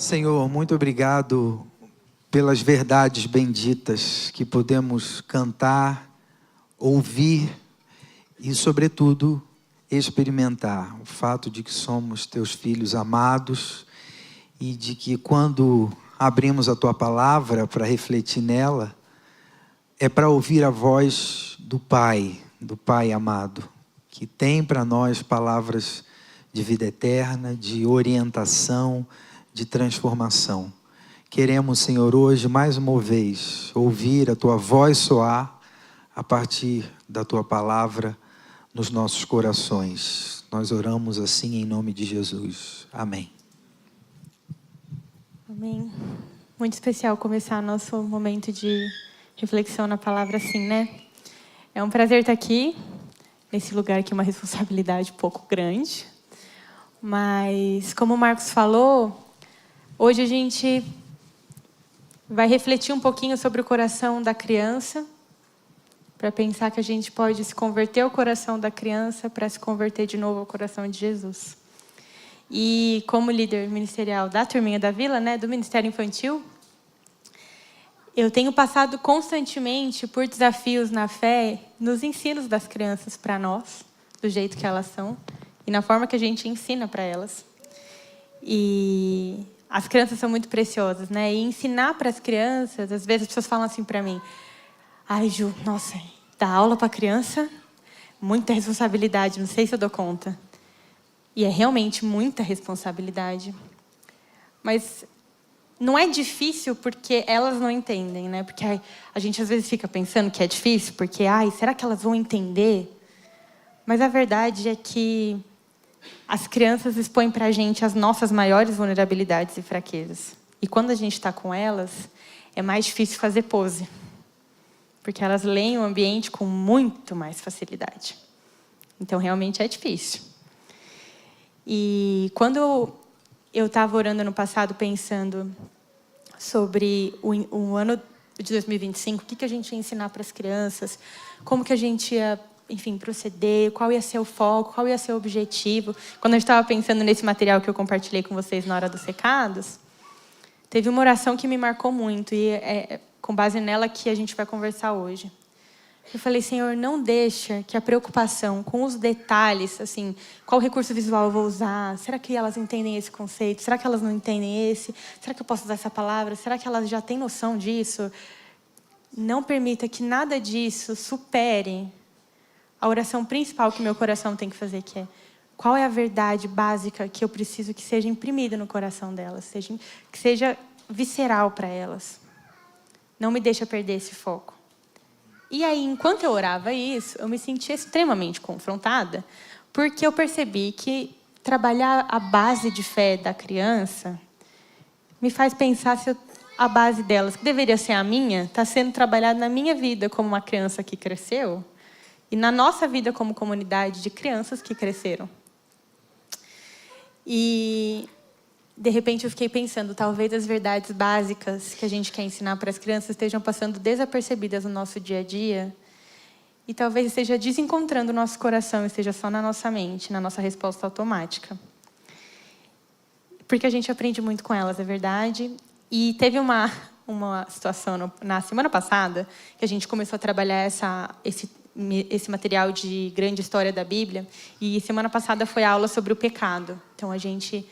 Senhor, muito obrigado pelas verdades benditas que podemos cantar, ouvir e, sobretudo, experimentar. O fato de que somos teus filhos amados e de que quando abrimos a tua palavra para refletir nela, é para ouvir a voz do Pai amado, que tem para nós palavras de vida eterna, de orientação, de transformação. Queremos, Senhor, hoje, mais uma vez, ouvir a tua voz soar a partir da tua palavra nos nossos corações. Nós oramos assim em nome de Jesus. Amém. Amém. Muito especial começar nosso momento de reflexão na palavra assim, né? É um prazer estar aqui, nesse lugar que é uma responsabilidade um pouco grande. Mas, como o Marcos falou, hoje a gente vai refletir um pouquinho sobre o coração da criança, para pensar que a gente pode se converter ao coração da criança para se converter de novo ao coração de Jesus. E como líder ministerial da Turminha da Vila, né, do Ministério Infantil, eu tenho passado constantemente por desafios na fé, nos ensinos das crianças para nós, do jeito que elas são, e na forma que a gente ensina para elas. E as crianças são muito preciosas, né? E ensinar para as crianças, às vezes as pessoas falam assim para mim: ai, Ju, nossa, dar aula para criança, muita responsabilidade, não sei se eu dou conta. E é realmente muita responsabilidade. Mas não é difícil porque elas não entendem, né? Porque a gente às vezes fica pensando que é difícil, porque, será que elas vão entender? Mas a verdade é que as crianças expõem para a gente as nossas maiores vulnerabilidades e fraquezas. E quando a gente está com elas, é mais difícil fazer pose. Porque elas leem o ambiente com muito mais facilidade. Então, realmente é difícil. E quando eu estava orando no passado, pensando sobre o ano de 2025, o que a gente ia ensinar para as crianças, como que a gente ia, enfim, proceder, qual ia ser o foco, qual ia ser o objetivo. Quando eu estava pensando nesse material que eu compartilhei com vocês na hora dos recados, teve uma oração que me marcou muito, e é com base nela que a gente vai conversar hoje. Eu falei: Senhor, não deixa que a preocupação com os detalhes, assim, qual recurso visual eu vou usar, será que elas entendem esse conceito, será que elas não entendem esse, será que eu posso usar essa palavra, será que elas já têm noção disso? Não permita que nada disso supere a oração principal que meu coração tem que fazer, que é: qual é a verdade básica que eu preciso que seja imprimida no coração delas, que seja visceral para elas. Não me deixa perder esse foco. E aí, enquanto eu orava isso, eu me sentia extremamente confrontada, porque eu percebi que trabalhar a base de fé da criança me faz pensar se a base delas, que deveria ser a minha, está sendo trabalhada na minha vida como uma criança que cresceu e na nossa vida como comunidade de crianças que cresceram. E, de repente, eu fiquei pensando, talvez as verdades básicas que a gente quer ensinar para as crianças estejam passando desapercebidas no nosso dia a dia e talvez esteja desencontrando o nosso coração, esteja só na nossa mente, na nossa resposta automática. Porque a gente aprende muito com elas, é verdade. E teve uma situação na semana passada que a gente começou a trabalhar esse material de grande história da Bíblia. E semana passada foi a aula sobre o pecado. Então a gente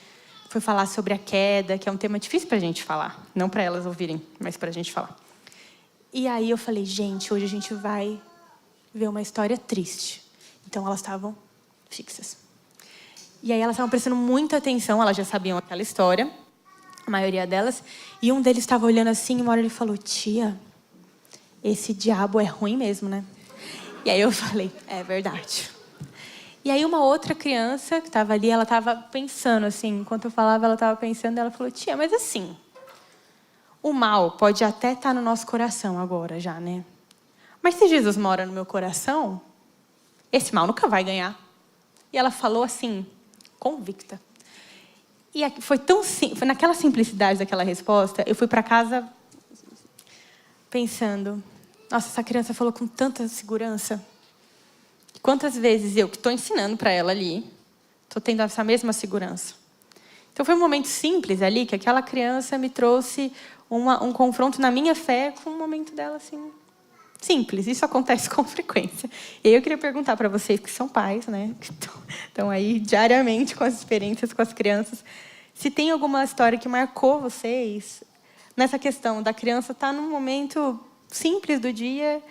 foi falar sobre a queda, que é um tema difícil para a gente falar. Não para elas ouvirem, mas para a gente falar. E aí eu falei: gente, hoje a gente vai ver uma história triste. Então elas estavam fixas. E aí elas estavam prestando muita atenção, elas já sabiam aquela história, a maioria delas. E um deles estava olhando assim, e uma hora ele falou: tia, esse diabo é ruim mesmo, né? E aí eu falei: é verdade. E aí uma outra criança que estava ali, ela estava pensando assim, enquanto eu falava, ela estava pensando, ela falou: tia, mas assim, o mal pode até estar no nosso coração agora já, né? Mas se Jesus mora no meu coração, esse mal nunca vai ganhar. E ela falou assim, convicta. E foi naquela simplicidade daquela resposta, eu fui para casa pensando: nossa, essa criança falou com tanta segurança. Quantas vezes eu, que estou ensinando para ela ali, estou tendo essa mesma segurança. Então, foi um momento simples ali, que aquela criança me trouxe um confronto na minha fé com um momento dela, assim, simples. Isso acontece com frequência. E eu queria perguntar para vocês, que são pais, né, que estão aí diariamente com as experiências com as crianças, se tem alguma história que marcou vocês nessa questão da criança estar num momento simples do dia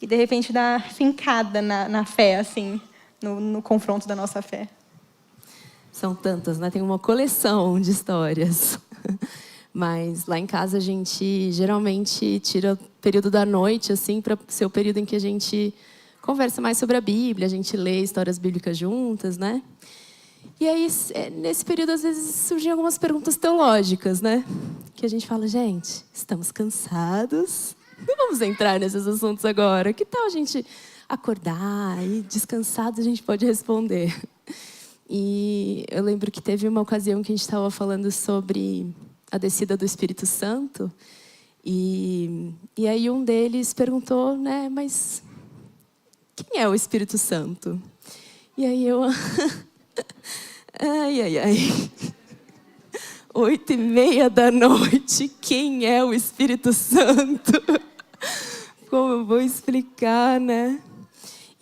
e, de repente, dar fincada na fé, assim, no confronto da nossa fé. São tantas, né? Tem uma coleção de histórias. Mas lá em casa a gente geralmente tira o período da noite, assim, para ser o período em que a gente conversa mais sobre a Bíblia, a gente lê histórias bíblicas juntas, né? E aí, nesse período, às vezes, surgem algumas perguntas teológicas, né? Que a gente fala, gente, estamos cansados, não vamos entrar nesses assuntos agora. Que tal a gente acordar e descansado a gente pode responder? E eu lembro que teve uma ocasião que a gente estava falando sobre a descida do Espírito Santo. E aí um deles perguntou, né, mas quem é o Espírito Santo? E aí eu... ai. 20h30, quem é o Espírito Santo? Como eu vou explicar, né?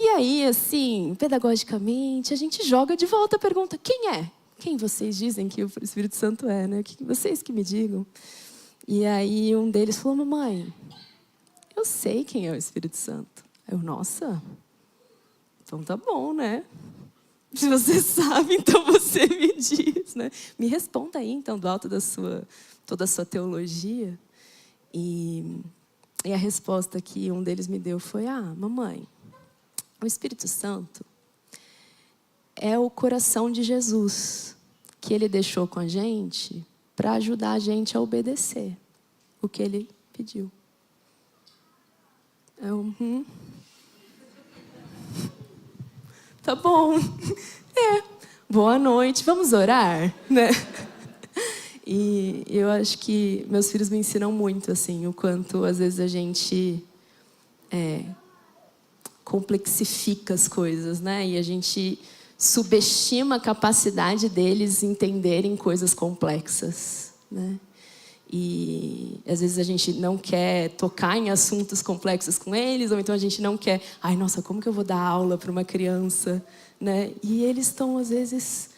E aí, assim, pedagogicamente, a gente joga de volta a pergunta, quem é? Quem vocês dizem que o Espírito Santo é, né? Vocês que me digam. E aí um deles falou, mamãe, eu sei quem é o Espírito Santo. Eu, nossa, então tá bom, né? Se você sabe, então você me diz, né? Me responda aí, então, do alto da toda a sua teologia. E a resposta que um deles me deu foi, mamãe, o Espírito Santo é o coração de Jesus, que Ele deixou com a gente para ajudar a gente a obedecer o que Ele pediu. Tá bom. Boa noite, vamos orar, né? E eu acho que meus filhos me ensinam muito, assim, o quanto às vezes a gente complexifica as coisas, né? E a gente subestima a capacidade deles entenderem coisas complexas, né? E às vezes a gente não quer tocar em assuntos complexos com eles, ou então a gente não quer, nossa, como que eu vou dar aula para uma criança, né? E eles estão às vezes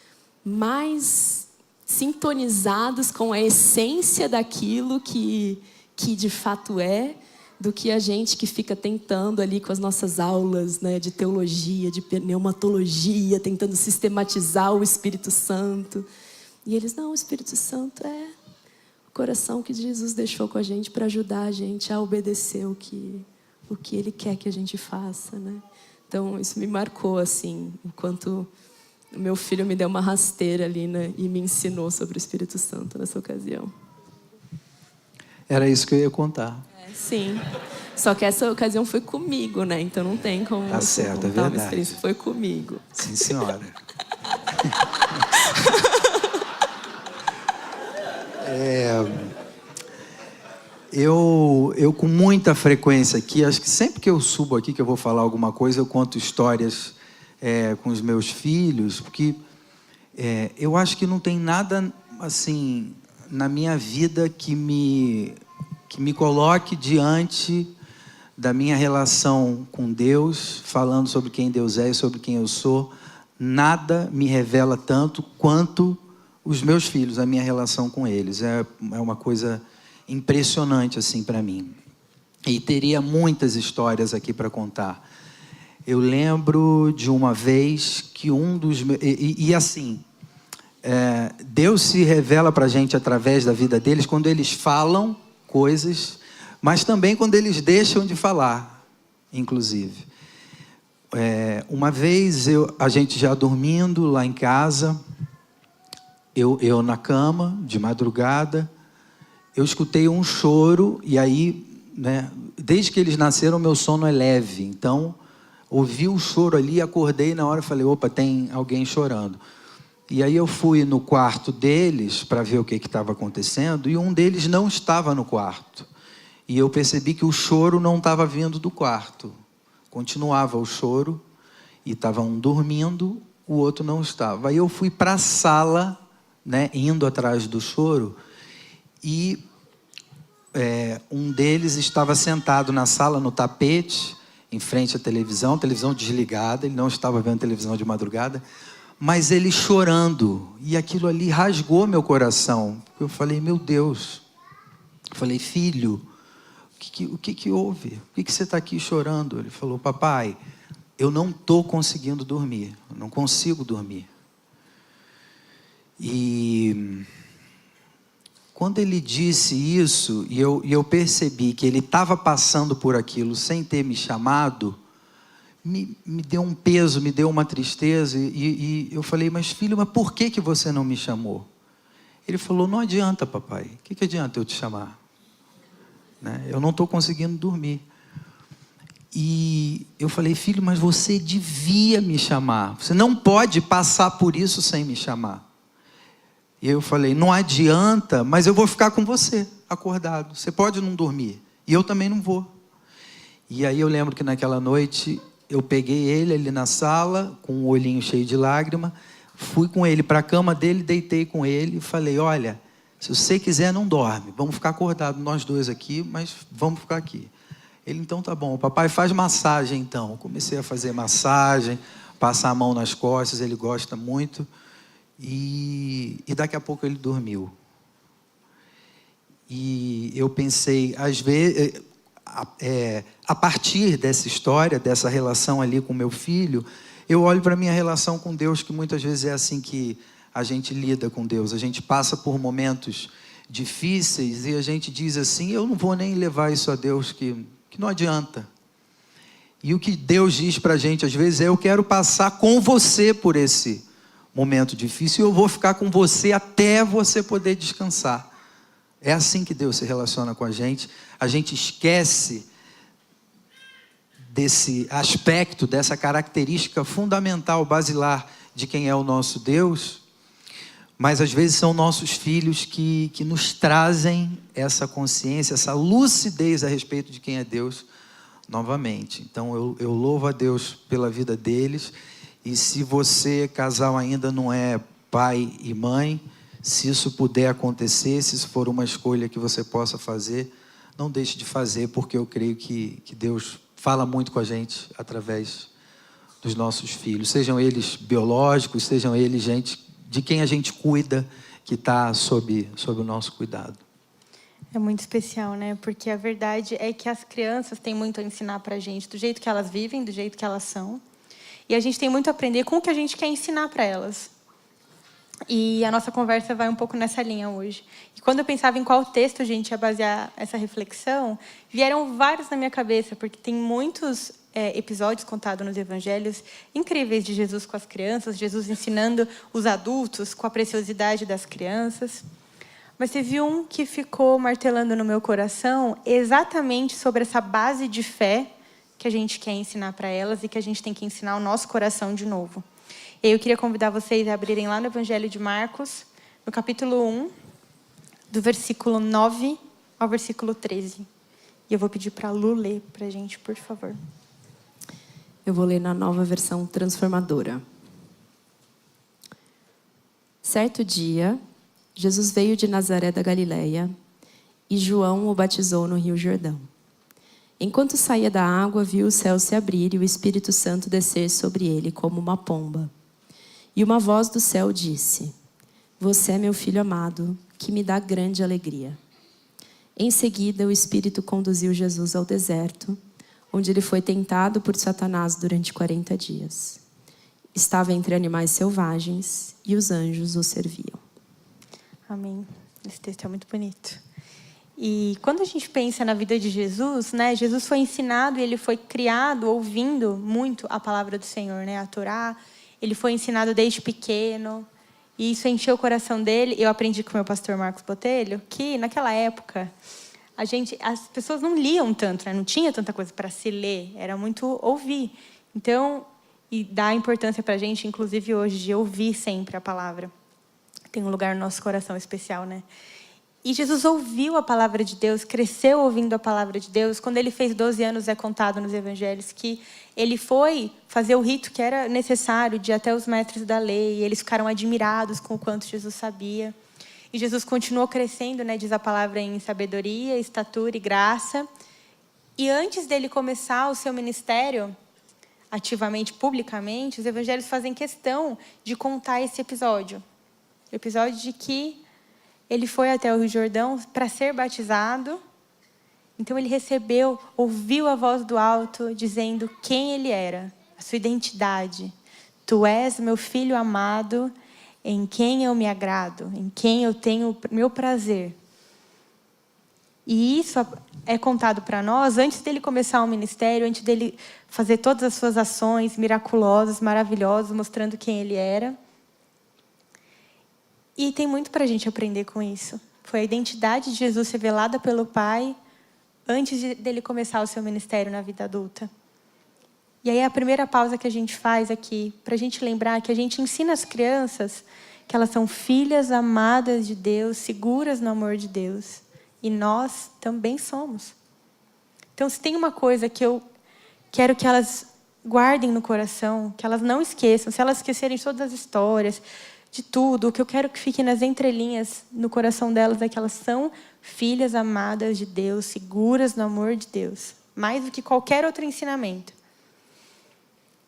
mais sintonizados com a essência daquilo que de fato é, do que a gente que fica tentando ali com as nossas aulas, né, de teologia, de pneumatologia, tentando sistematizar o Espírito Santo. E eles, não, o Espírito Santo é o coração que Jesus deixou com a gente para ajudar a gente a obedecer o que Ele quer que a gente faça, né? Então, isso me marcou, assim, enquanto o meu filho me deu uma rasteira ali, né, e me ensinou sobre o Espírito Santo nessa ocasião. Era isso que eu ia contar. Sim. Só que essa ocasião foi comigo, né? Então não tem como Tá certo, contar é uma experiência. verdade. Foi comigo. Sim, senhora. Eu com muita frequência aqui, acho que sempre que eu subo aqui, que eu vou falar alguma coisa, eu conto histórias com os meus filhos, porque eu acho que não tem nada, assim, na minha vida que me coloque diante da minha relação com Deus, falando sobre quem Deus é e sobre quem eu sou. Nada me revela tanto quanto os meus filhos, a minha relação com eles. É uma coisa impressionante, assim, para mim. E teria muitas histórias aqui para contar. Eu lembro de uma vez que um dos meus... assim, Deus se revela para a gente através da vida deles quando eles falam coisas, mas também quando eles deixam de falar, inclusive. Uma vez, a gente já dormindo lá em casa, eu na cama, de madrugada, eu escutei um choro, e aí, né, desde que eles nasceram, meu sono é leve, então, ouvi o choro ali, acordei na hora e falei, opa, tem alguém chorando. E aí eu fui no quarto deles para ver o que estava acontecendo, e um deles não estava no quarto. E eu percebi que o choro não estava vindo do quarto. Continuava o choro, e estava um dormindo, o outro não estava. Aí eu fui para a sala né, indo atrás do choro, e um deles estava sentado na sala, no tapete, em frente à televisão desligada, ele não estava vendo televisão de madrugada, mas ele chorando, e aquilo ali rasgou meu coração. Eu falei, meu Deus, eu falei, filho, o que houve? Por que você está aqui chorando? Ele falou, papai, eu não estou conseguindo dormir, eu não consigo dormir. E quando ele disse isso, e eu percebi que ele estava passando por aquilo sem ter me chamado, me deu um peso, me deu uma tristeza, e eu falei, mas filho, mas por que você não me chamou? Ele falou, não adianta, papai, o que adianta eu te chamar? Né? Eu não estou conseguindo dormir. E eu falei, filho, mas você devia me chamar, você não pode passar por isso sem me chamar. E eu falei, não adianta, mas eu vou ficar com você, acordado. Você pode não dormir, e eu também não vou. E aí eu lembro que naquela noite, eu peguei ele ali na sala, com um olhinho cheio de lágrima, fui com ele para a cama dele, deitei com ele e falei, olha, se você quiser não dorme, vamos ficar acordados nós dois aqui, mas vamos ficar aqui. Ele, então tá bom, papai faz massagem então. Eu comecei a fazer massagem, passar a mão nas costas, ele gosta muito. E daqui a pouco ele dormiu. E eu pensei, às vezes, a partir dessa história, dessa relação ali com meu filho, eu olho para a minha relação com Deus, que muitas vezes é assim que a gente lida com Deus. A gente passa por momentos difíceis e a gente diz assim, eu não vou nem levar isso a Deus, que não adianta. E o que Deus diz para a gente às vezes é, eu quero passar com você por esse momento difícil, e eu vou ficar com você até você poder descansar. É assim que Deus se relaciona com a gente esquece desse aspecto, dessa característica fundamental, basilar, de quem é o nosso Deus, mas às vezes são nossos filhos que nos trazem essa consciência, essa lucidez a respeito de quem é Deus novamente. Então eu louvo a Deus pela vida deles. E se você, casal, ainda não é pai e mãe, se isso puder acontecer, se isso for uma escolha que você possa fazer, não deixe de fazer, porque eu creio que Deus fala muito com a gente através dos nossos filhos. Sejam eles biológicos, sejam eles gente de quem a gente cuida, que está sob o nosso cuidado. É muito especial, né? Porque a verdade é que as crianças têm muito a ensinar para a gente, do jeito que elas vivem, do jeito que elas são. E a gente tem muito a aprender com o que a gente quer ensinar para elas. E a nossa conversa vai um pouco nessa linha hoje. E quando eu pensava em qual texto a gente ia basear essa reflexão, vieram vários na minha cabeça, porque tem muitos episódios contados nos evangelhos incríveis de Jesus com as crianças, Jesus ensinando os adultos com a preciosidade das crianças. Mas teve um que ficou martelando no meu coração exatamente sobre essa base de fé que a gente quer ensinar para elas e que a gente tem que ensinar o nosso coração de novo. E eu queria convidar vocês a abrirem lá no Evangelho de Marcos, no capítulo 1, do versículo 9 ao versículo 13. E eu vou pedir para a Lu ler para a gente, por favor. Eu vou ler na Nova Versão Transformadora. Certo dia, Jesus veio de Nazaré da Galileia e João o batizou no Rio Jordão. Enquanto saía da água, viu o céu se abrir e o Espírito Santo descer sobre ele como uma pomba. E uma voz do céu disse: Você é meu filho amado, que me dá grande alegria. Em seguida, o Espírito conduziu Jesus ao deserto, onde ele foi tentado por Satanás durante 40 dias. Estava entre animais selvagens e os anjos o serviam. Amém. Esse texto é muito bonito. E quando a gente pensa na vida de Jesus, né, Jesus foi ensinado e ele foi criado ouvindo muito a palavra do Senhor, né, a Torá. Ele foi ensinado desde pequeno e isso encheu o coração dele. Eu aprendi com o meu pastor Marcos Botelho que naquela época as pessoas não liam tanto, né, não tinha tanta coisa para se ler, era muito ouvir. Então, e dá importância para a gente, inclusive hoje, de ouvir sempre a palavra. Tem um lugar no nosso coração especial, né? E Jesus ouviu a palavra de Deus, cresceu ouvindo a palavra de Deus. Quando ele fez 12 anos, é contado nos evangelhos que ele foi fazer o rito que era necessário de ir até os mestres da lei. E eles ficaram admirados com o quanto Jesus sabia. E Jesus continuou crescendo, né, diz a palavra, em sabedoria, estatura e graça. E antes dele começar o seu ministério, ativamente, publicamente, os evangelhos fazem questão de contar esse episódio. O episódio de que ele foi até o Rio Jordão para ser batizado. Então ele recebeu, ouviu a voz do alto dizendo quem ele era, a sua identidade. Tu és meu filho amado, em quem eu me agrado, em quem eu tenho meu prazer. E isso é contado para nós antes dele começar o ministério, antes dele fazer todas as suas ações miraculosas, maravilhosas, mostrando quem ele era. E tem muito para a gente aprender com isso. Foi a identidade de Jesus revelada pelo Pai antes dele começar o seu ministério na vida adulta. E aí a primeira pausa que a gente faz aqui, para a gente lembrar que a gente ensina as crianças que elas são filhas amadas de Deus, seguras no amor de Deus. E nós também somos. Então, se tem uma coisa que eu quero que elas guardem no coração, que elas não esqueçam, se elas esquecerem de todas as histórias, de tudo, o que eu quero que fique nas entrelinhas no coração delas é que elas são filhas amadas de Deus, seguras no amor de Deus, mais do que qualquer outro ensinamento.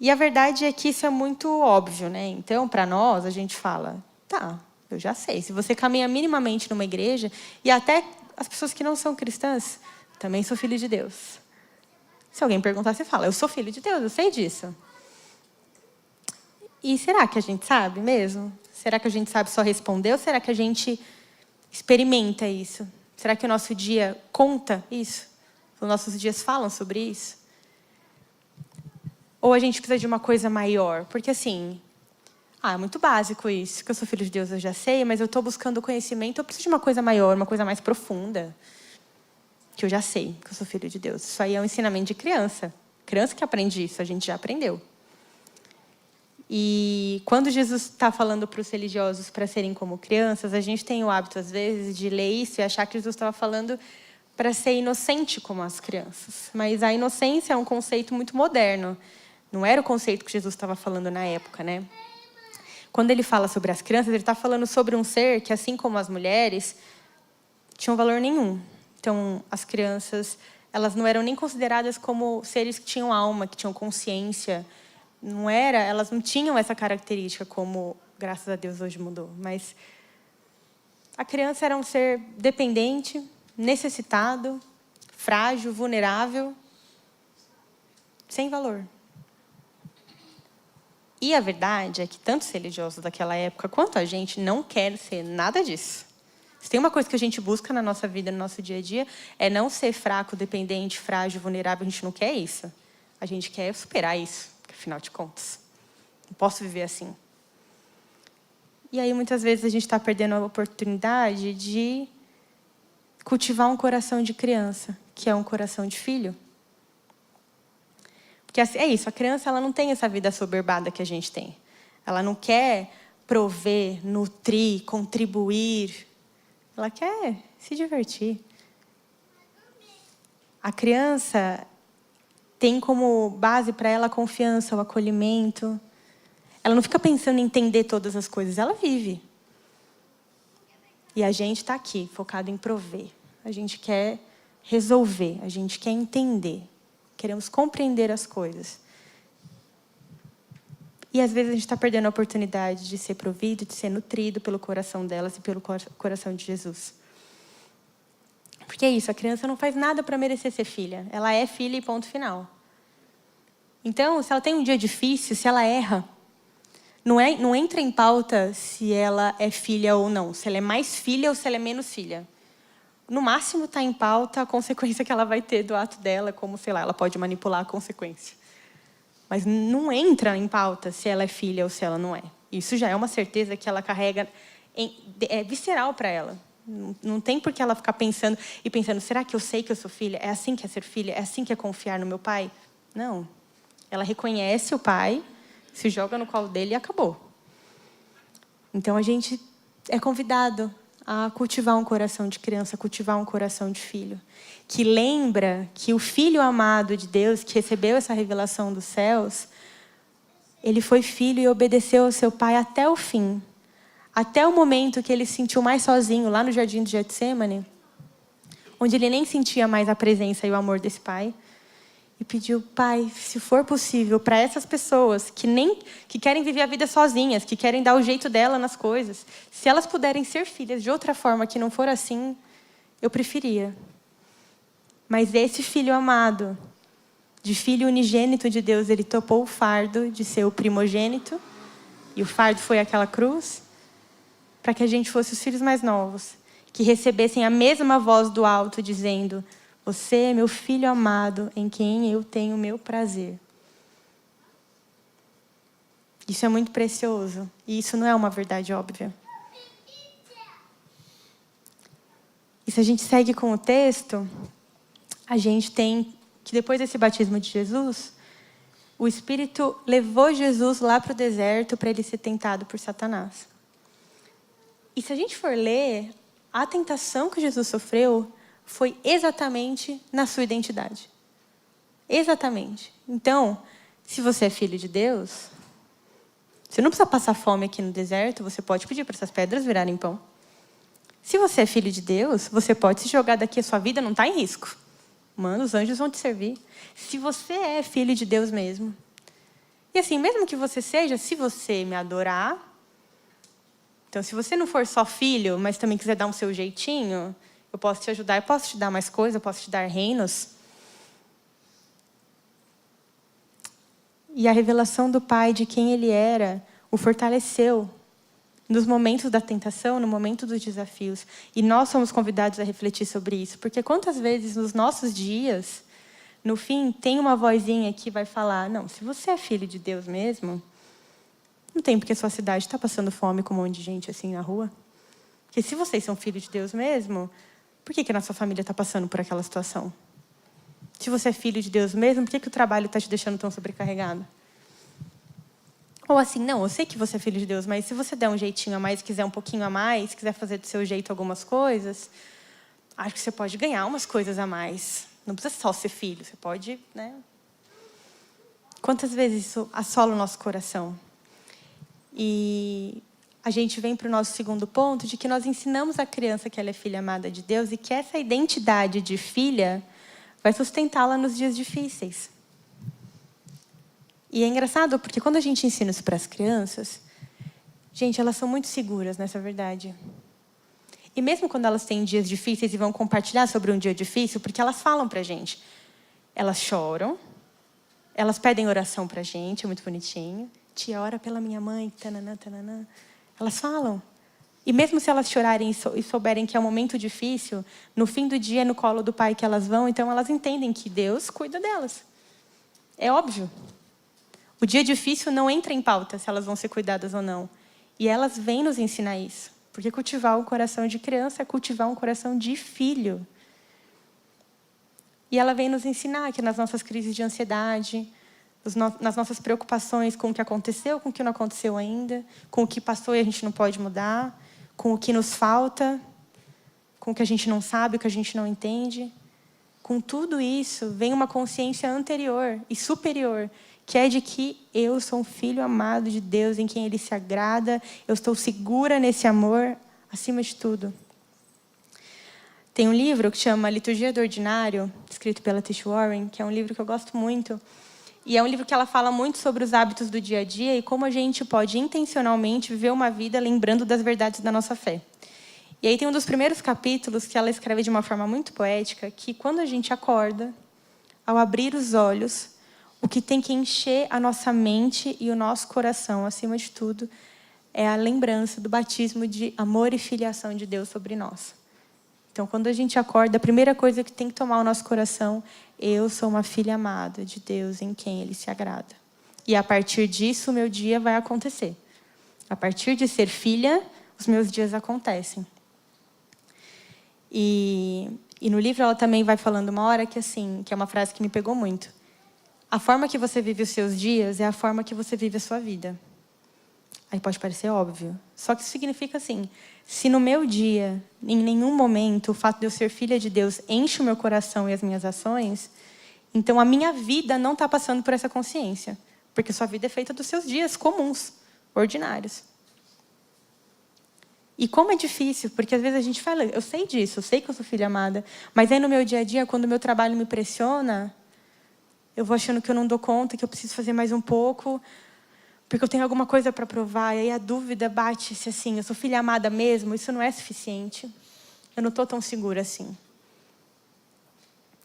E a verdade é que isso é muito óbvio, né? Então, para nós, a gente fala, tá, eu já sei. Se você caminha minimamente numa igreja, e até as pessoas que não são cristãs, também sou filho de Deus. Se alguém perguntar, você fala, eu sou filho de Deus, eu sei disso. E será que a gente sabe mesmo? Será que a gente sabe só responder ou será que a gente experimenta isso? Será que o nosso dia conta isso? Os nossos dias falam sobre isso? Ou a gente precisa de uma coisa maior? Porque assim, é muito básico isso, que eu sou filho de Deus, eu já sei, mas eu estou buscando conhecimento, eu preciso de uma coisa maior, uma coisa mais profunda. Que eu já sei que eu sou filho de Deus. Isso aí é um ensinamento de criança. Criança que aprende isso, a gente já aprendeu. E quando Jesus está falando para os religiosos para serem como crianças, a gente tem o hábito, às vezes, de ler isso e achar que Jesus estava falando para ser inocente como as crianças. Mas a inocência é um conceito muito moderno. Não era o conceito que Jesus estava falando na época, né? Quando ele fala sobre as crianças, ele está falando sobre um ser que, assim como as mulheres, tinham valor nenhum. Então, as crianças, elas não eram nem consideradas como seres que tinham alma, que tinham consciência. Elas não tinham essa característica como, graças a Deus, hoje mudou. Mas a criança era um ser dependente, necessitado, frágil, vulnerável, sem valor. E a verdade é que tanto os religiosos daquela época quanto a gente não quer ser nada disso. Se tem uma coisa que a gente busca na nossa vida, no nosso dia a dia, é não ser fraco, dependente, frágil, vulnerável. A gente não quer isso. A gente quer superar isso. Afinal de contas, não posso viver assim. E aí, muitas vezes, a gente está perdendo a oportunidade de cultivar um coração de criança, que é um coração de filho. Porque é isso, a criança ela não tem essa vida assoberbada que a gente tem. Ela não quer prover, nutrir, contribuir. Ela quer se divertir. A criança tem como base para ela a confiança, o acolhimento. Ela não fica pensando em entender todas as coisas, ela vive. E a gente está aqui, focado em prover. A gente quer resolver, a gente quer entender. Queremos compreender as coisas. E às vezes a gente está perdendo a oportunidade de ser provido, de ser nutrido pelo coração delas e pelo coração de Jesus. Porque é isso, a criança não faz nada para merecer ser filha. Ela é filha e ponto final. Então, se ela tem um dia difícil, se ela erra, não entra em pauta se ela é filha ou não. Se ela é mais filha ou se ela é menos filha. No máximo está em pauta a consequência que ela vai ter do ato dela, como, sei lá, ela pode manipular a consequência. Mas não entra em pauta se ela é filha ou se ela não é. Isso já é uma certeza que ela carrega, é visceral para ela. Não tem por que ela ficar pensando, será que eu sei que eu sou filha? É assim que é ser filha? É assim que é confiar no meu pai? Não. Ela reconhece o pai, se joga no colo dele e acabou. Então, a gente é convidado a cultivar um coração de criança, a cultivar um coração de filho. Que lembra que o Filho amado de Deus, que recebeu essa revelação dos céus, ele foi filho e obedeceu ao seu pai até o fim. Até o momento que ele se sentiu mais sozinho, lá no jardim de Getsêmani, onde ele nem sentia mais a presença e o amor desse pai. E pediu: Pai, se for possível, para essas pessoas que querem viver a vida sozinhas, que querem dar o jeito dela nas coisas, se elas puderem ser filhas de outra forma que não for assim, eu preferia. Mas esse filho amado, de filho unigênito de Deus, ele topou o fardo de ser o primogênito, e o fardo foi aquela cruz, para que a gente fosse os filhos mais novos, que recebessem a mesma voz do alto, dizendo: você é meu filho amado, em quem eu tenho meu prazer. Isso é muito precioso, e isso não é uma verdade óbvia. E se a gente segue com o texto, a gente tem que depois desse batismo de Jesus, o Espírito levou Jesus lá para o deserto para ele ser tentado por Satanás. E se a gente for ler, a tentação que Jesus sofreu foi exatamente na sua identidade. Exatamente. Então, se você é filho de Deus, você não precisa passar fome aqui no deserto, você pode pedir para essas pedras virarem pão. Se você é filho de Deus, você pode se jogar daqui, a sua vida não está em risco. Mano, os anjos vão te servir. Se você é filho de Deus mesmo. E assim, mesmo que você seja, se você me adorar, então se você não for só filho, mas também quiser dar um seu jeitinho, eu posso te ajudar, eu posso te dar mais coisas, eu posso te dar reinos. E a revelação do Pai de quem ele era o fortaleceu nos momentos da tentação, no momento dos desafios. E nós somos convidados a refletir sobre isso. Porque quantas vezes nos nossos dias, no fim, tem uma vozinha que vai falar: não, se você é filho de Deus mesmo, não tem porque sua cidade está passando fome com um monte de gente assim na rua. Porque se vocês são filhos de Deus mesmo, por que a nossa família está passando por aquela situação? Se você é filho de Deus mesmo, por que o trabalho está te deixando tão sobrecarregado? Ou assim, não, eu sei que você é filho de Deus, mas se você der um jeitinho a mais, quiser um pouquinho a mais, quiser fazer do seu jeito algumas coisas, acho que você pode ganhar umas coisas a mais. Não precisa só ser filho, você pode, né? Quantas vezes isso assola o nosso coração? E a gente vem para o nosso segundo ponto, de que nós ensinamos a criança que ela é filha amada de Deus e que essa identidade de filha vai sustentá-la nos dias difíceis. E é engraçado, porque quando a gente ensina isso para as crianças, gente, elas são muito seguras nessa verdade. E mesmo quando elas têm dias difíceis e vão compartilhar sobre um dia difícil, porque elas falam para a gente, elas choram, elas pedem oração para a gente, é muito bonitinho. Tia, ora pela minha mãe, tananã, tananã. Elas falam. E mesmo se elas chorarem e souberem que é um momento difícil, no fim do dia é no colo do pai que elas vão, então elas entendem que Deus cuida delas. É óbvio. O dia difícil não entra em pauta se elas vão ser cuidadas ou não. E elas vêm nos ensinar isso. Porque cultivar o coração de criança é cultivar um coração de filho. E ela vem nos ensinar que nas nossas crises de ansiedade, nas nossas preocupações com o que aconteceu, com o que não aconteceu ainda, com o que passou e a gente não pode mudar, com o que nos falta, com o que a gente não sabe, o que a gente não entende. Com tudo isso, vem uma consciência anterior e superior, que é de que eu sou um filho amado de Deus, em quem Ele se agrada, eu estou segura nesse amor, acima de tudo. Tem um livro que chama Liturgia do Ordinário, escrito pela Tish Warren, que é um livro que eu gosto muito. E é um livro que ela fala muito sobre os hábitos do dia a dia e como a gente pode intencionalmente viver uma vida lembrando das verdades da nossa fé. E aí tem um dos primeiros capítulos que ela escreve de uma forma muito poética, que quando a gente acorda, ao abrir os olhos, o que tem que encher a nossa mente e o nosso coração, acima de tudo, é a lembrança do batismo de amor e filiação de Deus sobre nós. Então, quando a gente acorda, a primeira coisa que tem que tomar o nosso coração, eu sou uma filha amada de Deus em quem Ele se agrada. E a partir disso, o meu dia vai acontecer. A partir de ser filha, os meus dias acontecem. E no livro ela também vai falando uma hora que, assim, que é uma frase que me pegou muito. A forma que você vive os seus dias é a forma que você vive a sua vida. Aí pode parecer óbvio. Só que isso significa assim, se no meu dia, em nenhum momento, o fato de eu ser filha de Deus enche o meu coração e as minhas ações, então a minha vida não está passando por essa consciência. Porque sua vida é feita dos seus dias comuns, ordinários. E como é difícil, porque às vezes a gente fala, eu sei disso, eu sei que eu sou filha amada, mas aí no meu dia a dia, quando o meu trabalho me pressiona, eu vou achando que eu não dou conta, que eu preciso fazer mais um pouco, porque eu tenho alguma coisa para provar, e aí a dúvida bate se assim, eu sou filha amada mesmo, isso não é suficiente. Eu não estou tão segura assim.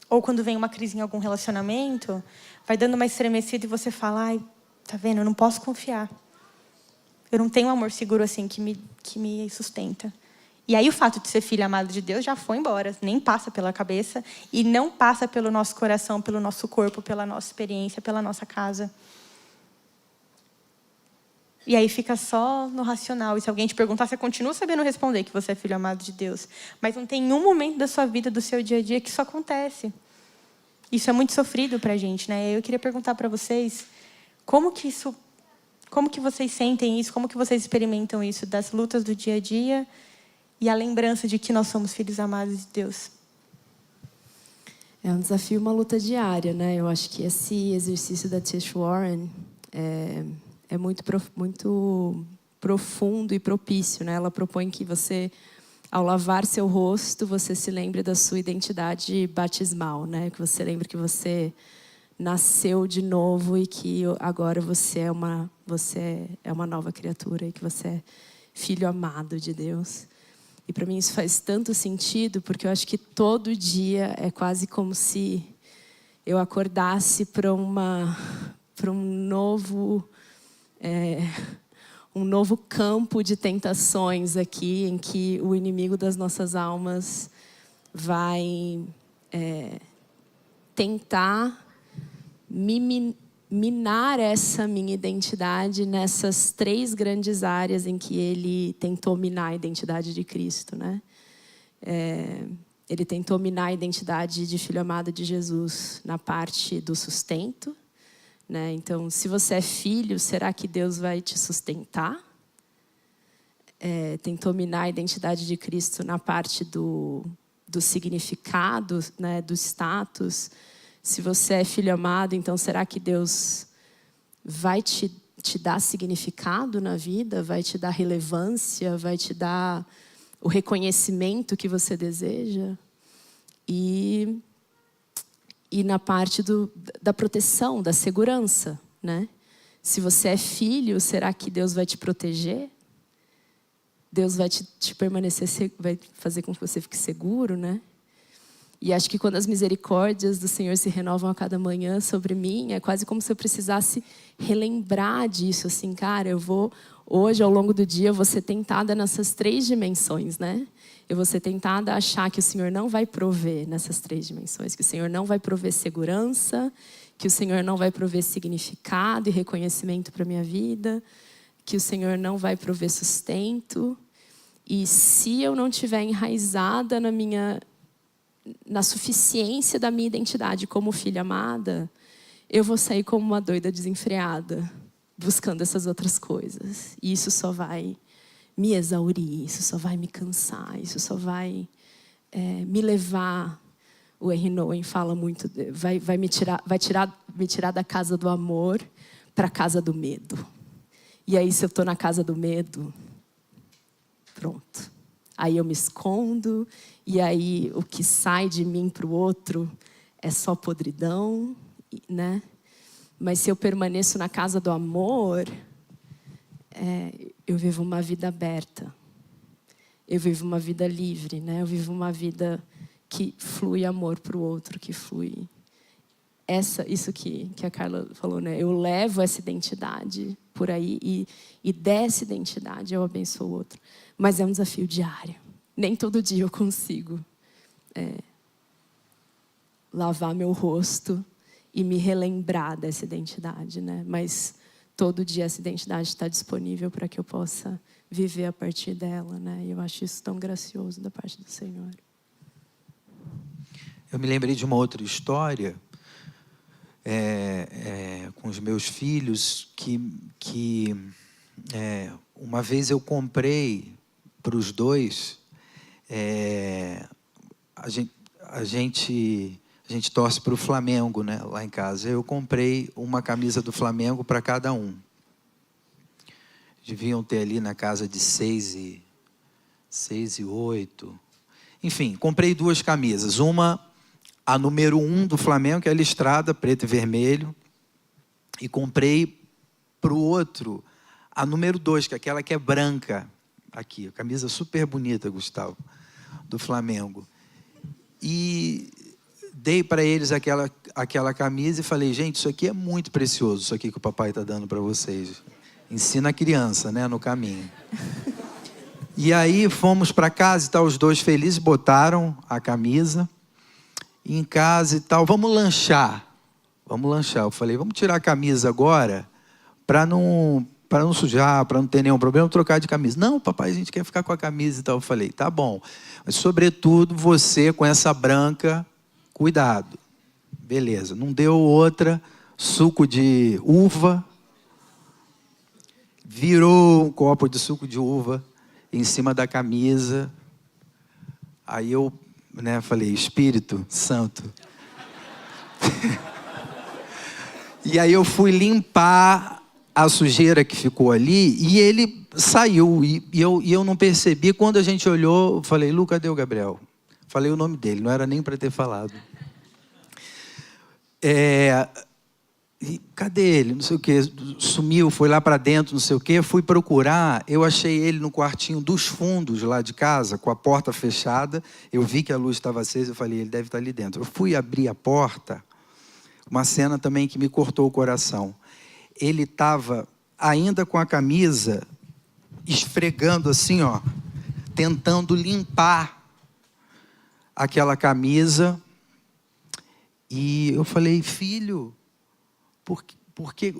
Ou quando vem uma crise em algum relacionamento, vai dando uma estremecida e você fala, ai, tá vendo, eu não posso confiar. Eu não tenho um amor seguro assim que me sustenta. E aí o fato de ser filha amada de Deus já foi embora, nem passa pela cabeça e não passa pelo nosso coração, pelo nosso corpo, pela nossa experiência, pela nossa casa. E aí fica só no racional. E se alguém te perguntar, você continua sabendo responder que você é filho amado de Deus. Mas não tem nenhum momento da sua vida, do seu dia a dia, que isso acontece. Isso é muito sofrido pra gente, né? Eu queria perguntar para vocês, como que vocês sentem isso? Como que vocês experimentam isso das lutas do dia a dia e a lembrança de que nós somos filhos amados de Deus? É um desafio, uma luta diária, né? Eu acho que esse exercício da Tish Warren é muito profundo e propício, né? Ela propõe que você, ao lavar seu rosto, você se lembre da sua identidade batismal, né? Que você lembre que você nasceu de novo e que agora você é uma nova criatura e que você é filho amado de Deus. E para mim isso faz tanto sentido, porque eu acho que todo dia é quase como se eu acordasse para um novo campo de tentações aqui, em que o inimigo das nossas almas vai tentar minar essa minha identidade nessas 3 grandes áreas em que ele tentou minar a identidade de Cristo, né? Ele tentou minar a identidade de filho amado de Jesus na parte do sustento, né? Então, se você é filho, será que Deus vai te sustentar? Tentou minar a identidade de Cristo na parte do significado, né? Do status. Se você é filho amado, então será que Deus vai te dar significado na vida? Vai te dar relevância? Vai te dar o reconhecimento que você deseja? E na parte da proteção, da segurança, né? Se você é filho, será que Deus vai te proteger? Deus vai vai fazer com que você fique seguro, né? E acho que quando as misericórdias do Senhor se renovam a cada manhã sobre mim, é quase como se eu precisasse relembrar disso, assim, cara, hoje, ao longo do dia, eu vou ser tentada nessas 3 dimensões, né? Eu vou ser tentada a achar que o Senhor não vai prover nessas 3 dimensões, que o Senhor não vai prover segurança, que o Senhor não vai prover significado e reconhecimento para a minha vida, que o Senhor não vai prover sustento. E se eu não estiver enraizada na suficiência da minha identidade como filha amada, eu vou sair como uma doida desenfreada, buscando essas outras coisas. E isso só vai me exaurir, isso só vai me cansar, isso só vai me levar. O Henry Nouwen fala muito, vai me tirar da casa do amor para a casa do medo. E aí, se eu estou na casa do medo, pronto. Aí eu me escondo, e aí o que sai de mim para o outro é só podridão, né? Mas se eu permaneço na casa do amor, eu vivo uma vida aberta. Eu vivo uma vida livre, né? Eu vivo uma vida que flui amor para o outro, que flui. Isso que a Carla falou, né? Eu levo essa identidade por aí e dessa identidade eu abençoo o outro. Mas é um desafio diário. Nem todo dia eu consigo lavar meu rosto e me relembrar dessa identidade, né? Mas todo dia essa identidade está disponível para que eu possa viver a partir dela, né? E eu acho isso tão gracioso da parte do Senhor. Eu me lembrei de uma outra história com os meus filhos que Uma vez eu comprei para os dois, a gente torce para o Flamengo, né, lá em casa. Eu comprei uma camisa do Flamengo para cada um. Deviam ter ali na casa de 6 e 8. Enfim, comprei 2 camisas. Uma, a número 1 do Flamengo, que é a listrada, preto e vermelho. E comprei para o outro, a número 2, que é aquela que é branca. Aqui, camisa super bonita, Gustavo, do Flamengo. E dei para eles aquela camisa e falei, gente, isso aqui é muito precioso, isso aqui que o papai está dando para vocês. Ensina a criança, né, no caminho. E aí fomos para casa e tal, os dois felizes, botaram a camisa. E em casa e tal, vamos lanchar. Eu falei, vamos tirar a camisa agora, para não sujar, para não ter nenhum problema, trocar de camisa. Não, papai, a gente quer ficar com a camisa e tal. Eu falei, tá bom. Mas, sobretudo, você com essa branca, cuidado. Beleza. Não deu outra, suco de uva. Virou um copo de suco de uva em cima da camisa. Aí eu, falei, Espírito Santo. E aí eu fui limpar a sujeira que ficou ali e ele saiu. E eu não percebi. Quando a gente olhou, eu falei, Lu, cadê o Gabriel? Falei o nome dele, não era nem para ter falado. E cadê ele? Não sei o quê. Sumiu, foi lá para dentro, não sei o quê. Fui procurar, eu achei ele no quartinho dos fundos lá de casa, com a porta fechada. Eu vi que a luz estava acesa, eu falei, ele deve estar ali dentro. Eu fui abrir a porta, uma cena também que me cortou o coração. Ele estava ainda com a camisa, esfregando assim, ó, tentando limpar aquela camisa. E eu falei, filho, o que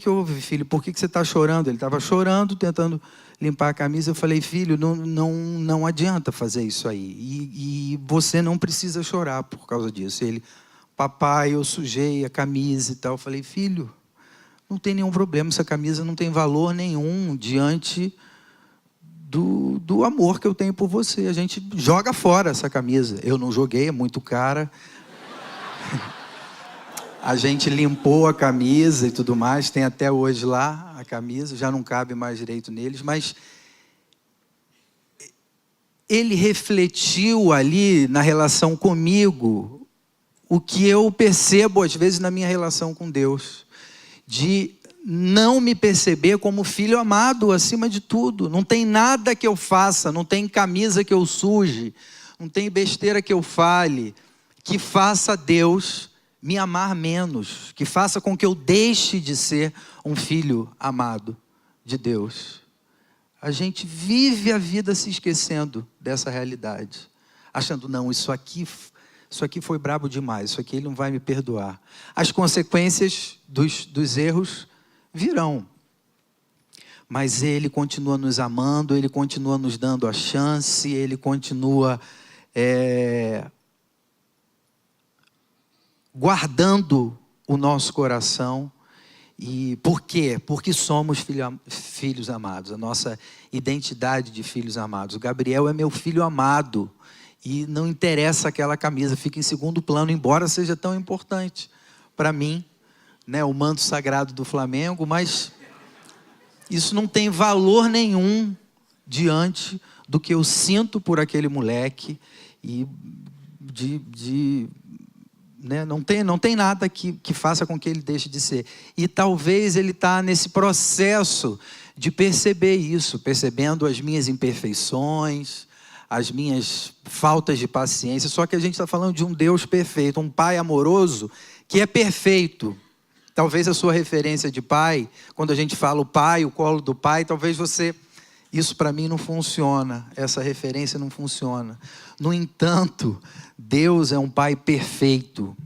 houve, filho? Por que você está chorando? Ele estava chorando, tentando limpar a camisa. Eu falei, filho, não adianta fazer isso aí. E você não precisa chorar por causa disso. Ele, papai, eu sujei a camisa e tal. Eu falei, filho, não tem nenhum problema. Essa camisa não tem valor nenhum diante do amor que eu tenho por você. A gente joga fora essa camisa. Eu não joguei, é muito cara. A gente limpou a camisa e tudo mais, tem até hoje lá a camisa, já não cabe mais direito neles, mas ele refletiu ali na relação comigo o que eu percebo às vezes na minha relação com Deus, de não me perceber como filho amado acima de tudo. Não tem nada que eu faça, não tem camisa que eu suje, não tem besteira que eu fale, que faça Deus me amar menos, que faça com que eu deixe de ser um filho amado de Deus. A gente vive a vida se esquecendo dessa realidade, achando, não, isso aqui foi brabo demais, isso aqui ele não vai me perdoar. As consequências dos erros virão, mas ele continua nos amando, ele continua nos dando a chance, ele continua guardando o nosso coração. E por quê? Porque somos filhos amados. A nossa identidade de filhos amados. O Gabriel é meu filho amado. E não interessa aquela camisa, fica em segundo plano, embora seja tão importante para mim, né, o manto sagrado do Flamengo, mas isso não tem valor nenhum diante do que eu sinto por aquele moleque e né, não tem nada que faça com que ele deixe de ser. E talvez ele está nesse processo de perceber isso, percebendo as minhas imperfeições, as minhas faltas de paciência. Só que a gente está falando de um Deus perfeito, um Pai amoroso que é perfeito. Talvez a sua referência de pai, quando a gente fala o pai, o colo do pai, talvez você... Isso para mim não funciona, essa referência não funciona. No entanto, Deus é um Pai perfeito,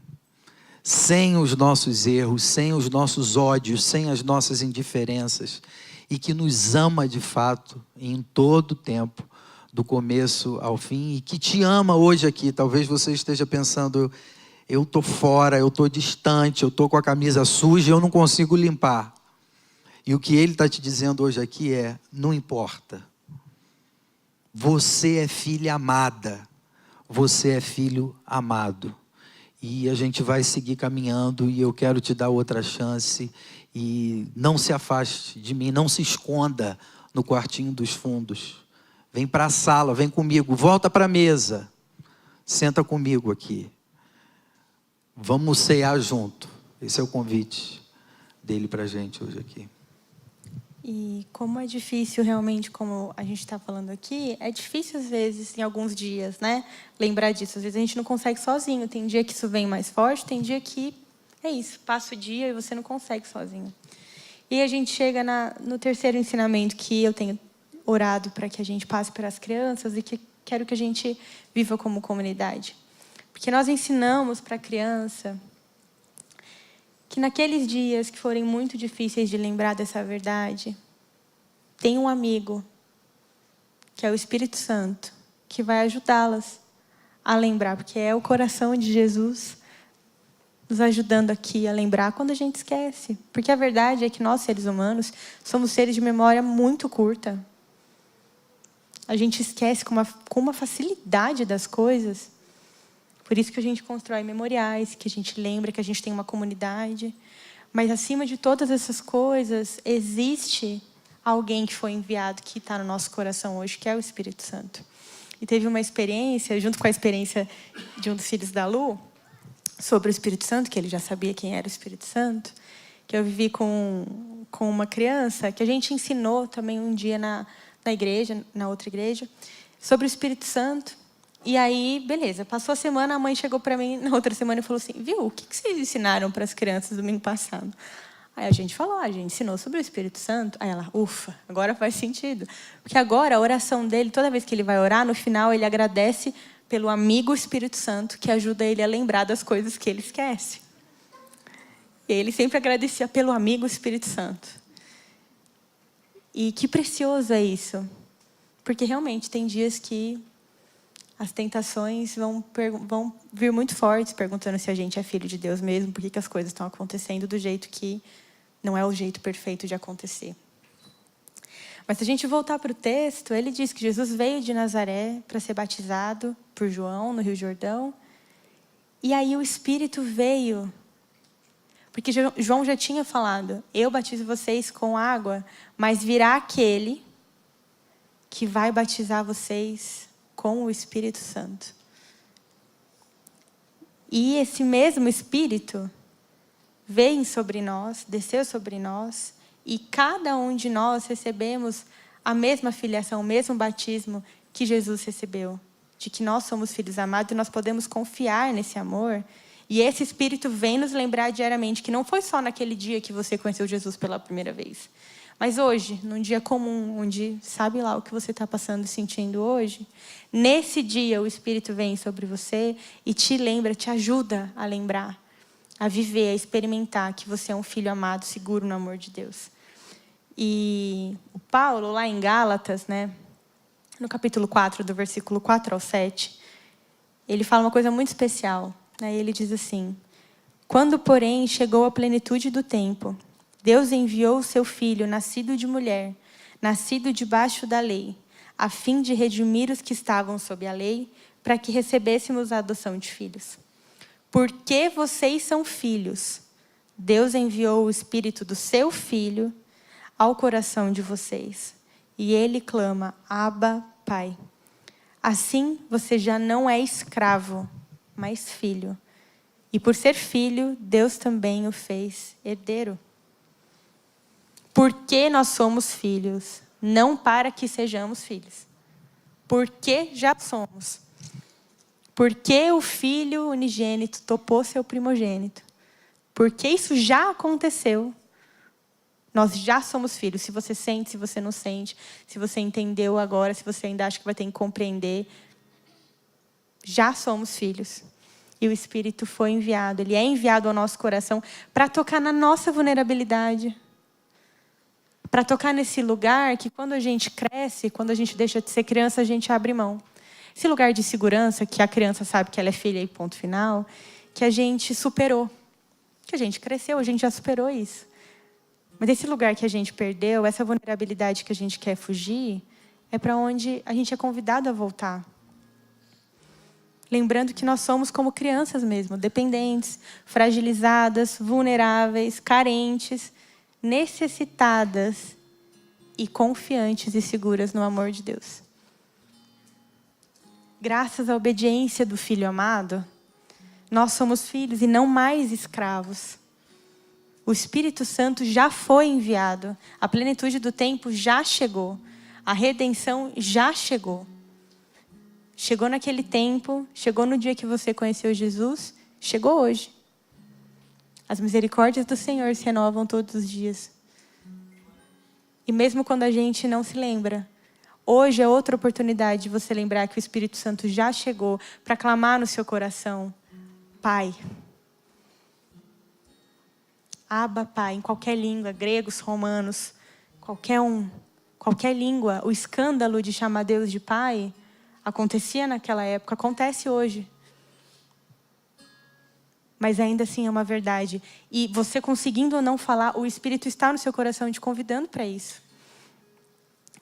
sem os nossos erros, sem os nossos ódios, sem as nossas indiferenças, e que nos ama de fato, em todo o tempo, do começo ao fim, e que te ama hoje aqui. Talvez você esteja pensando, eu estou fora, eu estou distante, eu estou com a camisa suja, eu não consigo limpar. E o que ele está te dizendo hoje aqui é: não importa. Você é filha amada. Você é filho amado. E a gente vai seguir caminhando e eu quero te dar outra chance. E não se afaste de mim, não se esconda no quartinho dos fundos. Vem para a sala, vem comigo, volta para a mesa. Senta comigo aqui. Vamos cear junto. Esse é o convite dele para a gente hoje aqui. E como é difícil realmente, como a gente está falando aqui, é difícil às vezes, em alguns dias, né? Lembrar disso. Às vezes a gente não consegue sozinho. Tem dia que isso vem mais forte, tem dia que é isso. Passa o dia e você não consegue sozinho. E a gente chega no terceiro ensinamento que eu tenho orado para que a gente passe para as crianças e que quero que a gente viva como comunidade. Porque nós ensinamos para a criança que naqueles dias que forem muito difíceis de lembrar dessa verdade, tem um amigo, que é o Espírito Santo, que vai ajudá-las a lembrar, porque é o coração de Jesus nos ajudando aqui a lembrar quando a gente esquece. Porque a verdade é que nós, seres humanos, somos seres de memória muito curta. A gente esquece com uma facilidade das coisas. Por isso que a gente constrói memoriais, que a gente lembra que a gente tem uma comunidade. Mas, acima de todas essas coisas, existe alguém que foi enviado, que está no nosso coração hoje, que é o Espírito Santo. E teve uma experiência, junto com a experiência de um dos filhos da Lu, sobre o Espírito Santo, que ele já sabia quem era o Espírito Santo, que eu vivi com uma criança, que a gente ensinou também um dia na igreja, na outra igreja, sobre o Espírito Santo. E aí, beleza, passou a semana, a mãe chegou para mim na outra semana e falou assim: viu, o que vocês ensinaram para as crianças domingo passado? Aí a gente falou: a gente ensinou sobre o Espírito Santo. Aí ela: ufa, agora faz sentido. Porque agora a oração dele, toda vez que ele vai orar, no final ele agradece pelo amigo Espírito Santo, que ajuda ele a lembrar das coisas que ele esquece. E ele sempre agradecia pelo amigo Espírito Santo. E que precioso é isso. Porque realmente tem dias que as tentações vão vir muito fortes, perguntando se a gente é filho de Deus mesmo, por que as coisas estão acontecendo do jeito que não é o jeito perfeito de acontecer. Mas se a gente voltar para o texto, ele diz que Jesus veio de Nazaré para ser batizado por João, no Rio Jordão. E aí o Espírito veio. Porque João já tinha falado: eu batizo vocês com água, mas virá aquele que vai batizar vocês com o Espírito Santo. E esse mesmo Espírito veio sobre nós, desceu sobre nós, e cada um de nós recebemos a mesma filiação, o mesmo batismo que Jesus recebeu, de que nós somos filhos amados e nós podemos confiar nesse amor. E esse Espírito vem nos lembrar diariamente que não foi só naquele dia que você conheceu Jesus pela primeira vez, mas hoje, num dia comum, onde sabe lá o que você está passando e sentindo hoje, nesse dia o Espírito vem sobre você e te lembra, te ajuda a lembrar, a viver, a experimentar que você é um filho amado, seguro no amor de Deus. E o Paulo, lá em Gálatas, né, no capítulo 4, do versículo 4 ao 7, ele fala uma coisa muito especial. Ele diz assim: quando, porém, chegou a plenitude do tempo, Deus enviou o seu Filho, nascido de mulher, nascido debaixo da lei, a fim de redimir os que estavam sob a lei, para que recebêssemos a adoção de filhos. Porque vocês são filhos, Deus enviou o Espírito do seu Filho ao coração de vocês. E ele clama: Abba, Pai. Assim, você já não é escravo, mas filho. E por ser filho, Deus também o fez herdeiro. Porque nós somos filhos, não para que sejamos filhos. Porque já somos. Porque o Filho unigênito topou seu primogênito. Porque isso já aconteceu. Nós já somos filhos. Se você sente, se você não sente, se você entendeu agora, se você ainda acha que vai ter que compreender, já somos filhos. E o Espírito foi enviado. Ele é enviado ao nosso coração para tocar na nossa vulnerabilidade. Para tocar nesse lugar que quando a gente cresce, quando a gente deixa de ser criança, a gente abre mão. Esse lugar de segurança, que a criança sabe que ela é filha e ponto final, que a gente superou. Que a gente cresceu, a gente já superou isso. Mas esse lugar que a gente perdeu, essa vulnerabilidade que a gente quer fugir, é para onde a gente é convidado a voltar. Lembrando que nós somos como crianças mesmo, dependentes, fragilizadas, vulneráveis, carentes, necessitadas e confiantes e seguras no amor de Deus. Graças à obediência do Filho amado, nós somos filhos e não mais escravos. O Espírito Santo já foi enviado, a plenitude do tempo já chegou, a redenção já chegou. Chegou naquele tempo, chegou no dia que você conheceu Jesus, chegou hoje. As misericórdias do Senhor se renovam todos os dias. E mesmo quando a gente não se lembra, hoje é outra oportunidade de você lembrar que o Espírito Santo já chegou para clamar no seu coração: Pai. Abba, Pai, em qualquer língua, gregos, romanos, qualquer língua, o escândalo de chamar Deus de Pai acontecia naquela época, acontece hoje. Mas ainda assim é uma verdade. E você conseguindo ou não falar, o Espírito está no seu coração te convidando para isso.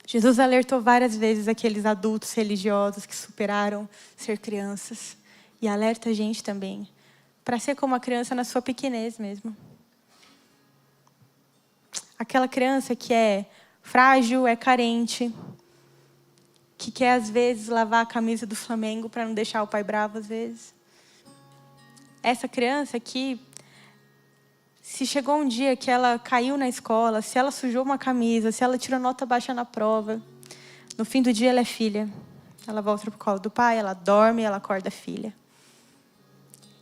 Jesus alertou várias vezes aqueles adultos religiosos que superaram ser crianças. E alerta a gente também, para ser como a criança na sua pequenez mesmo. Aquela criança que é frágil, é carente, que quer às vezes lavar a camisa do Flamengo para não deixar o pai bravo às vezes. Essa criança que, se chegou um dia que ela caiu na escola, se ela sujou uma camisa, se ela tirou nota baixa na prova, no fim do dia ela é filha. Ela volta para o colo do pai, ela dorme e ela acorda filha.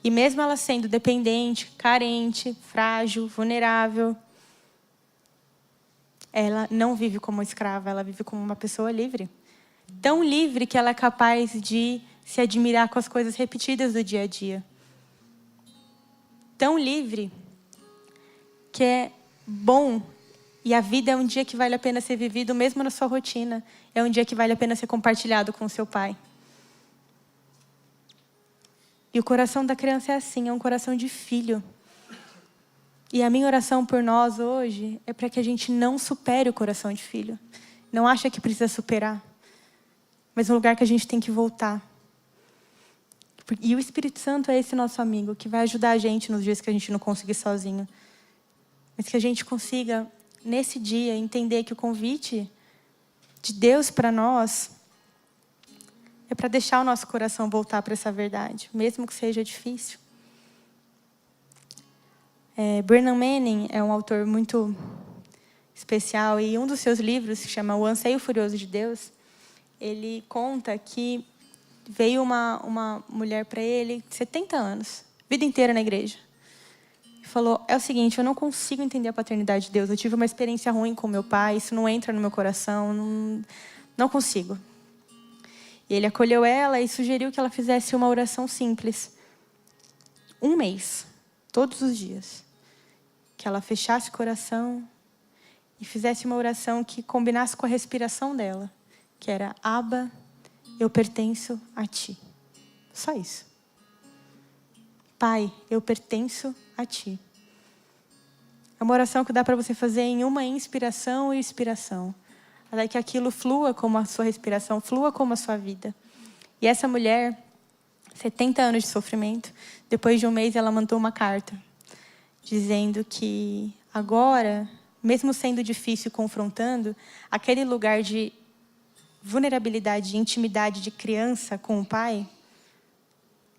E mesmo ela sendo dependente, carente, frágil, vulnerável, ela não vive como escrava, ela vive como uma pessoa livre. Tão livre que ela é capaz de se admirar com as coisas repetidas do dia a dia. Tão livre que é bom. E a vida é um dia que vale a pena ser vivido, mesmo na sua rotina. É um dia que vale a pena ser compartilhado com o seu pai. E o coração da criança é assim, é um coração de filho. E a minha oração por nós hoje é para que a gente não supere o coração de filho. Não acha que precisa superar. Mas um lugar que a gente tem que voltar. E o Espírito Santo é esse nosso amigo, que vai ajudar a gente nos dias que a gente não conseguir sozinho. Mas que a gente consiga, nesse dia, entender que o convite de Deus para nós é para deixar o nosso coração voltar para essa verdade, mesmo que seja difícil. Brennan Manning é um autor muito especial e um dos seus livros, que chama O Anseio Furioso de Deus, ele conta que veio uma mulher para ele, 70 anos, vida inteira na igreja. E falou, é o seguinte, eu não consigo entender a paternidade de Deus. Eu tive uma experiência ruim com meu pai, isso não entra no meu coração, não consigo. E ele acolheu ela e sugeriu que ela fizesse uma oração simples. 1 mês, todos os dias. Que ela fechasse o coração e fizesse uma oração que combinasse com a respiração dela. Que era, Abba, eu pertenço a ti. Só isso. Pai, eu pertenço a ti. É uma oração que dá para você fazer em uma inspiração e expiração. Até que aquilo flua como a sua respiração, flua como a sua vida. E essa mulher, 70 anos de sofrimento, depois de 1 mês ela mandou uma carta, dizendo que agora, mesmo sendo difícil e confrontando, aquele lugar de vulnerabilidade, de intimidade de criança com o pai,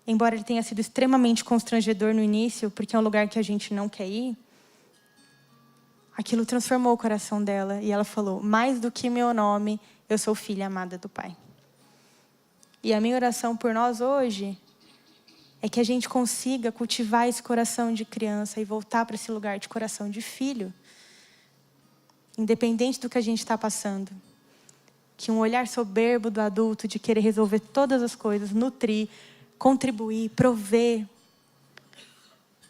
embora ele tenha sido extremamente constrangedor no início, porque é um lugar que a gente não quer ir, aquilo transformou o coração dela. E ela falou, mais do que meu nome, eu sou filha amada do Pai. E a minha oração por nós hoje é que a gente consiga cultivar esse coração de criança e voltar para esse lugar de coração de filho. Independente do que a gente está passando. Que um olhar soberbo do adulto de querer resolver todas as coisas, nutrir, contribuir, prover,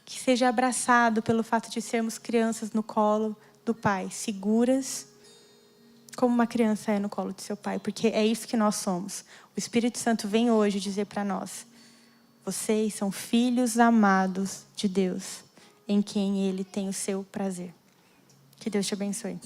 que seja abraçado pelo fato de sermos crianças no colo do Pai, seguras, como uma criança é no colo de seu Pai, porque é isso que nós somos. O Espírito Santo vem hoje dizer para nós, vocês são filhos amados de Deus, em quem Ele tem o seu prazer. Que Deus te abençoe.